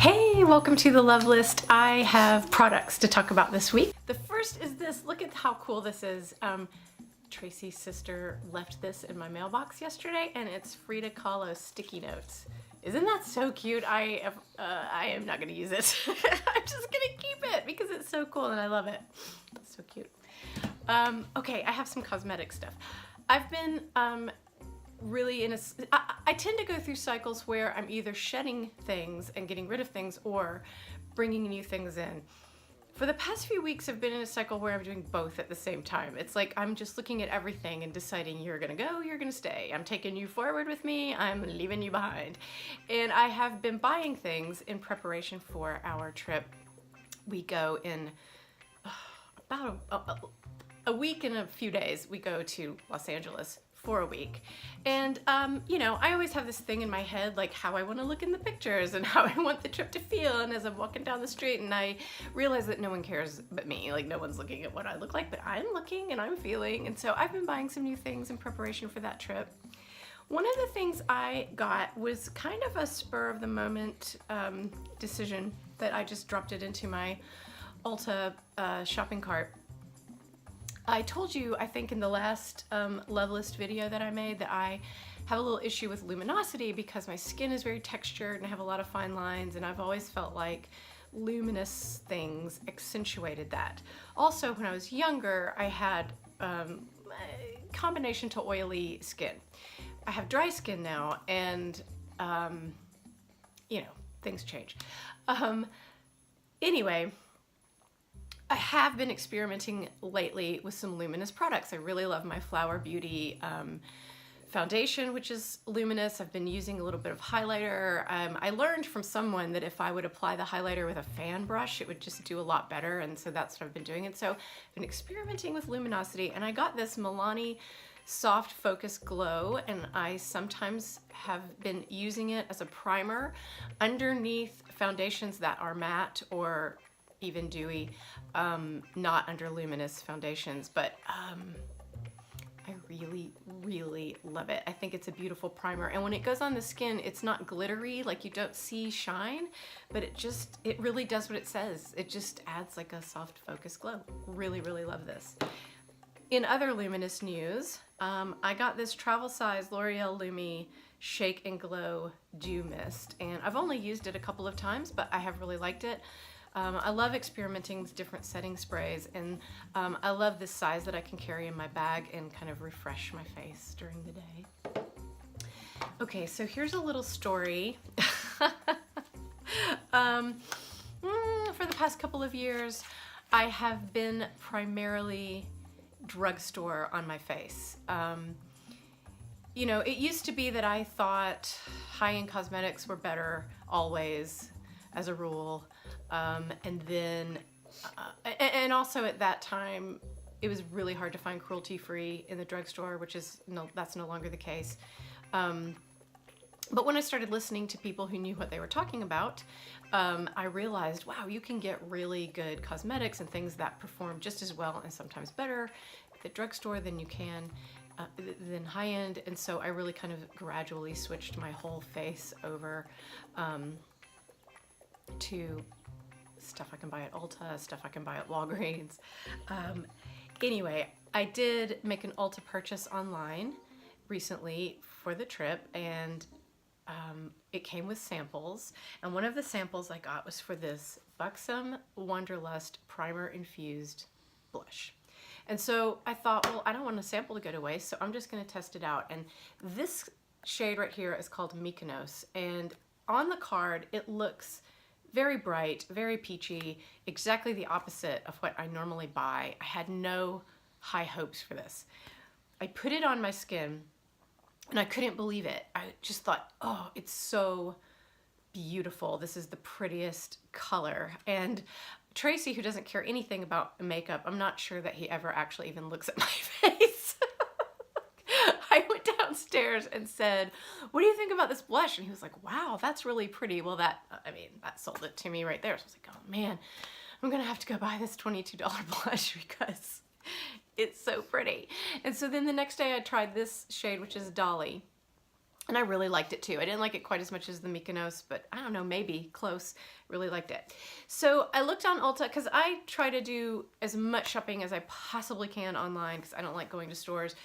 Hey, welcome to the Love List. I have products to talk about this week. The first is this. Look at how cool this is. Tracy's sister left this in my mailbox yesterday, and it's Frida Kahlo sticky notes. Isn't that so cute? I am not gonna use it. I'm just gonna keep it because it's so cool and I love it. It's so cute. Okay, I have some cosmetic stuff. I've been really I tend to go through cycles where I'm either shedding things and getting rid of things or bringing new things in. For the past few weeks, I've been in a cycle where I'm doing both at the same time. It's like I'm just looking at everything and deciding you're gonna go, you're gonna stay. I'm taking you forward with me, I'm leaving you behind. And I have been buying things in preparation for our trip. We go in about a week and a few days. We go to Los Angeles for a week. And, you know, I always have this thing in my head, like how I want to look in the pictures and how I want the trip to feel. And as I'm walking down the street and I realize that no one cares but me, like no one's looking at what I look like, but I'm looking and I'm feeling. And so I've been buying some new things in preparation for that trip. One of the things I got was kind of a spur of the moment decision that I just dropped it into my Ulta shopping cart. I told you, I think in the last Love List video that I made, that I have a little issue with luminosity because my skin is very textured and I have a lot of fine lines, and I've always felt like luminous things accentuated that. Also, when I was younger, I had a combination to oily skin. I have dry skin now, and you know, things change. Anyway, I have been experimenting lately with some luminous products. I really love my Flower Beauty foundation, which is luminous. I've been using a little bit of highlighter. I learned from someone that if I would apply the highlighter with a fan brush, it would just do a lot better, and so that's what I've been doing. And so I've been experimenting with luminosity, and I got this Milani Soft Focus Glow, and I sometimes have been using it as a primer underneath foundations that are matte or even dewy, not under luminous foundations, but I really love it. I think it's a beautiful primer, and when it goes on the skin, it's not glittery, like you don't see shine, but it really does what it says. It just adds like a soft focus glow. Really love this. In other luminous news, I got this travel size L'Oreal Lumi Shake and Glow Dew Mist, and I've only used it a couple of times, but I have really liked it. I love experimenting with different setting sprays, and I love this size that I can carry in my bag and kind of refresh my face during the day. Okay, so here's a little story. For the past couple of years, I have been primarily drugstore on my face. You know, it used to be that I thought high-end cosmetics were better always, as a rule. And then, and also at that time, it was really hard to find cruelty-free in the drugstore, which is that's no longer the case. But when I started listening to people who knew what they were talking about, I realized, wow, you can get really good cosmetics and things that perform just as well and sometimes better at the drugstore than you can than high-end. And so I really kind of gradually switched my whole face over to stuff I can buy at Ulta, stuff I can buy at Walgreens. Anyway, I did make an Ulta purchase online recently for the trip, and it came with samples. And one of the samples I got was for this Buxom Wanderlust Primer Infused Blush. And so I thought, well, I don't want a sample to go to waste, so I'm just gonna test it out. And this shade right here is called Mykonos, and on the card, it looks very bright, very peachy, exactly the opposite of what I normally buy. I had no high hopes for this. I put it on my skin and I couldn't believe it. I just thought, oh, it's so beautiful. This is the prettiest color. And Tracy, who doesn't care anything about makeup, I'm not sure that he ever actually even looks at my face. I went downstairs and said, what do you think about this blush? And he was like, wow, that's really pretty. Well, that sold it to me right there. So I was like, oh man, I'm gonna have to go buy this $22 blush because it's so pretty. And so then the next day I tried this shade, which is Dolly. And I really liked it too. I didn't like it quite as much as the Mykonos, but I don't know, maybe close. Really liked it. So I looked on Ulta because I try to do as much shopping as I possibly can online because I don't like going to stores.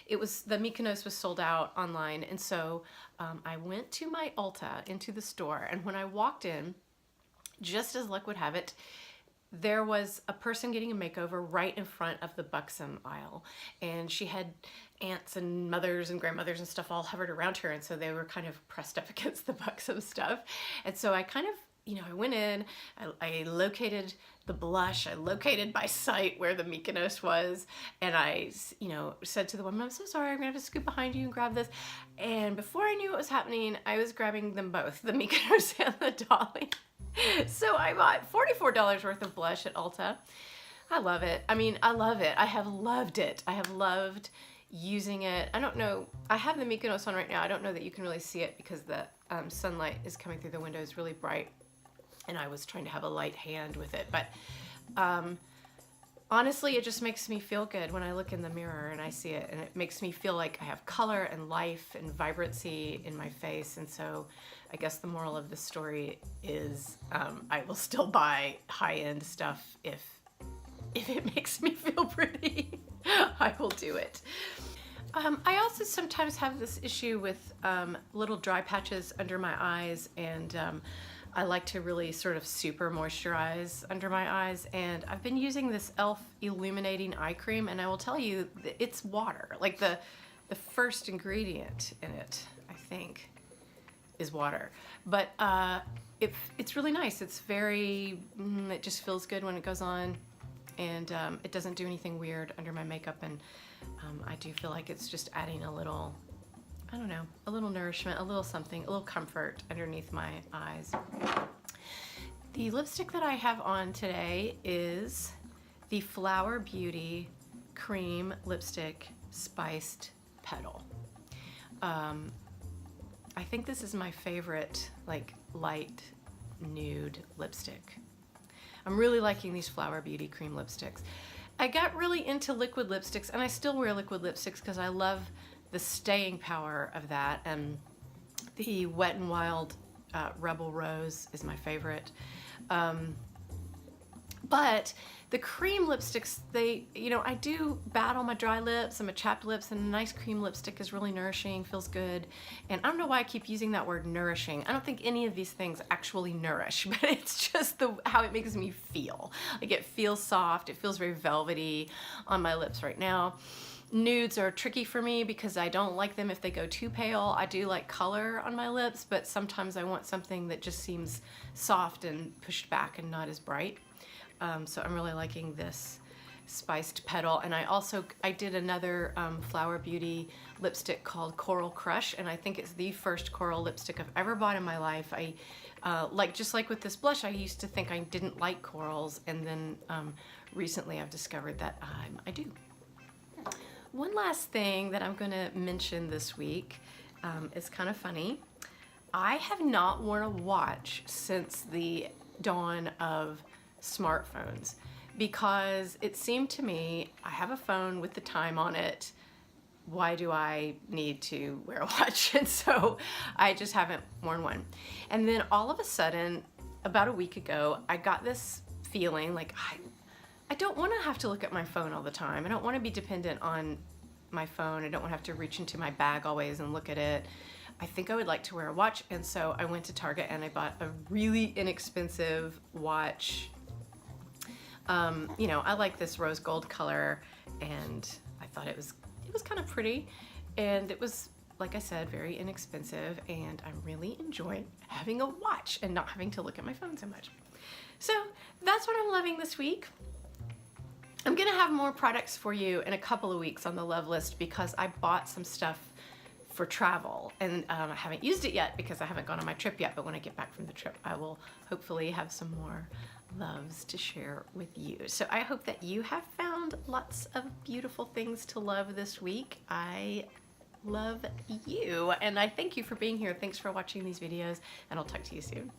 The Mykonos was sold out online, and so I went to my Ulta into the store, and when I walked in, just as luck would have it, there was a person getting a makeover right in front of the Buxom aisle, and she had aunts and mothers and grandmothers and stuff all hovered around her, and so they were kind of pressed up against the Buxom stuff. And so I kind of, I went in, I located the blush, I located by sight where the Mykonos was, and I, said to the woman, I'm so sorry, I'm gonna have to scoot behind you and grab this. And before I knew what was happening, I was grabbing them both, the Mykonos and the Dolly. So I bought $44 worth of blush at Ulta. I love it. I mean, I love it. I have loved it. I have loved using it. I don't know. I have the Mykonos on right now. I don't know that you can really see it because the sunlight is coming through the windows really bright, and I was trying to have a light hand with it. But honestly, it just makes me feel good when I look in the mirror and I see it, and it makes me feel like I have color and life and vibrancy in my face. And so I guess the moral of the story is I will still buy high-end stuff if it makes me feel pretty. I will do it. I also sometimes have this issue with little dry patches under my eyes, and I like to really sort of super moisturize under my eyes, and I've been using this e.l.f. illuminating eye cream, and I will tell you it's water. Like the first ingredient in it, I think, is water. But it's really nice. It's very, it just feels good when it goes on, and it doesn't do anything weird under my makeup, and I do feel like it's just adding a little, I don't know, a little nourishment, a little something, a little comfort underneath my eyes. The lipstick that I have on today is the Flower Beauty Cream Lipstick Spiced Petal. I think this is my favorite, like, light nude lipstick. I'm really liking these Flower Beauty cream lipsticks. I got really into liquid lipsticks, and I still wear liquid lipsticks because I love the staying power of that. And the Wet n Wild Rebel Rose is my favorite. But the cream lipsticks, I do battle my dry lips and my chapped lips, and a nice cream lipstick is really nourishing, feels good. And I don't know why I keep using that word nourishing. I don't think any of these things actually nourish, but it's just how it makes me feel. Like, it feels soft, it feels very velvety on my lips right now. Nudes are tricky for me because I don't like them if they go too pale. I do like color on my lips, but sometimes I want something that just seems soft and pushed back and not as bright. So I'm really liking this Spiced Petal. And I did another Flower Beauty lipstick called Coral Crush, and I think it's the first coral lipstick I've ever bought in my life. Just like with this blush, I used to think I didn't like corals, and then recently I've discovered that I do. One last thing that I'm going to mention this week is kind of funny. I have not worn a watch since the dawn of smartphones because it seemed to me, I have a phone with the time on it. Why do I need to wear a watch? And so I just haven't worn one. And then all of a sudden, about a week ago, I got this feeling like I don't want to have to look at my phone all the time. I don't want to be dependent on my phone. I don't want to have to reach into my bag always and look at it. I think I would like to wear a watch, and so I went to Target and I bought a really inexpensive watch. I like this rose gold color, and I thought it was kind of pretty, and it was, like I said, very inexpensive, and I'm really enjoying having a watch and not having to look at my phone so much. So that's what I'm loving this week. I'm gonna have more products for you in a couple of weeks on the love list because I bought some stuff for travel, and I haven't used it yet because I haven't gone on my trip yet, but when I get back from the trip, I will hopefully have some more loves to share with you. So I hope that you have found lots of beautiful things to love this week. I love you, and I thank you for being here. Thanks for watching these videos, and I'll talk to you soon.